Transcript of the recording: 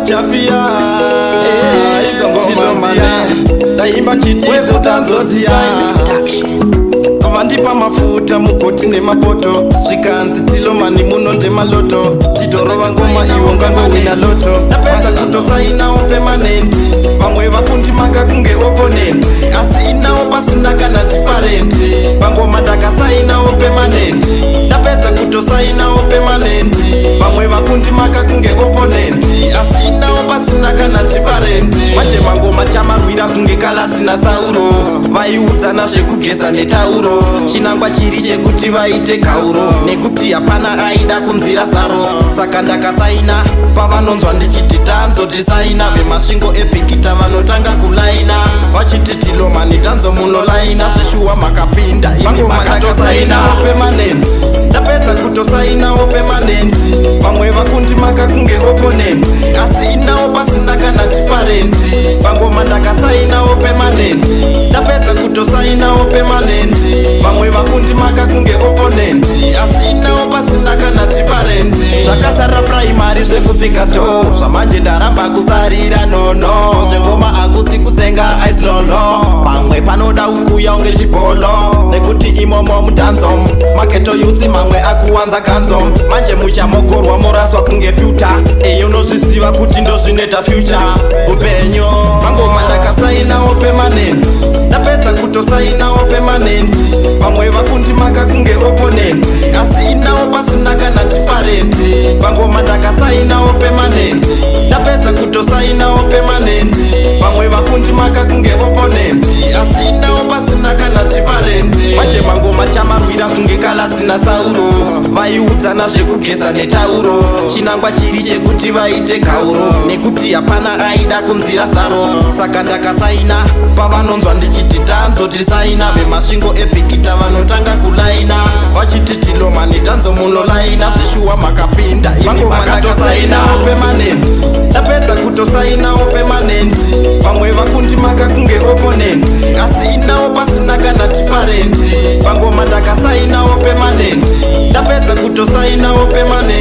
chafia hizo ngoma daimba chitizo tazotia vandipa mafuta mukoti nemapoto zvikanzi tilomani muno ndemaloto chitorova ngoma iwongangowina loto ndapedza kutosainawo pemanenti vamwe vakundimaka kunge oponenti asi inawo pasina kana tifarenti pangoma ndakasainawo pemanenti ndapedza kutosainawo pemanenti vamwe vakundimaka kunge oponenti asi inawo pasina kana tifarenti manje mangoma chamarwira kunge kalasina sauro vaiudzana zvekugeza netauro chinangwa chiri chekuti vaite kauro nekuti hapana aida kunzira zaro saka ndakasaina pavanonzwa ndichiti tanzotisaina vemasvingo epikita vanotanga kulaina vachiti tilomani tanzo munolaina zvishuwa makapinda ini makatosainawo pemanenti ndapedza kutosainawo pemanenti vamwe vakundimaka kunge oponenti asi inawo pasina kana tifarenti pangoma ndakasainawo pemanenti ndapedza kutosainawo pemanenti vamwe vakundimaka kunge oponenti asi inawo pasina kana tifarenti zvakasara praimari zvekupfika to zvamanje ndaramba kusarira nono zvengoma akusi kutsenga aislolo pamwe panoda ukuya unge chibholo nekuti imomo mutanzo maketo yusi mamwe akuwanza kanzo manje muchamokorwa moraswa kunge fyuta eyo nozviziva kuti ndozvineta fyucha upenyu pangoma ndakasainawo pemanenti ndapedza kutosainawo pemanenti vamwe vakundimaka kunge oponenti asi inawo pasina kana tifarenti pangoma ndakasainawo pemanenti ndapedza kutosainawo pemanenti vamwe vakundimaka kunge oponenti asi inawo pasina kana tifarenti manje mangoma chamarwira kunge kalasina sauro vaiudzana zvekugeza netauro chinangwa chiri chekuti vaite kauro nekuti hapana aida kunzira zaro saka ndakasaina pavanonzwa ndichiti tanzotisaina vemasvingo epikita vanotanga kulaina vachiti tilomani tanzo munolaina zvishuwa makapinda ini makatosainawo pemanenti ndapedza kutosainawo pemanenti vamwe vakundimaka kunge oponenti asi inawo pasina kana tifarenti pangoma ndakasainawo pemanenti ndapedza kutosainawo pemanenti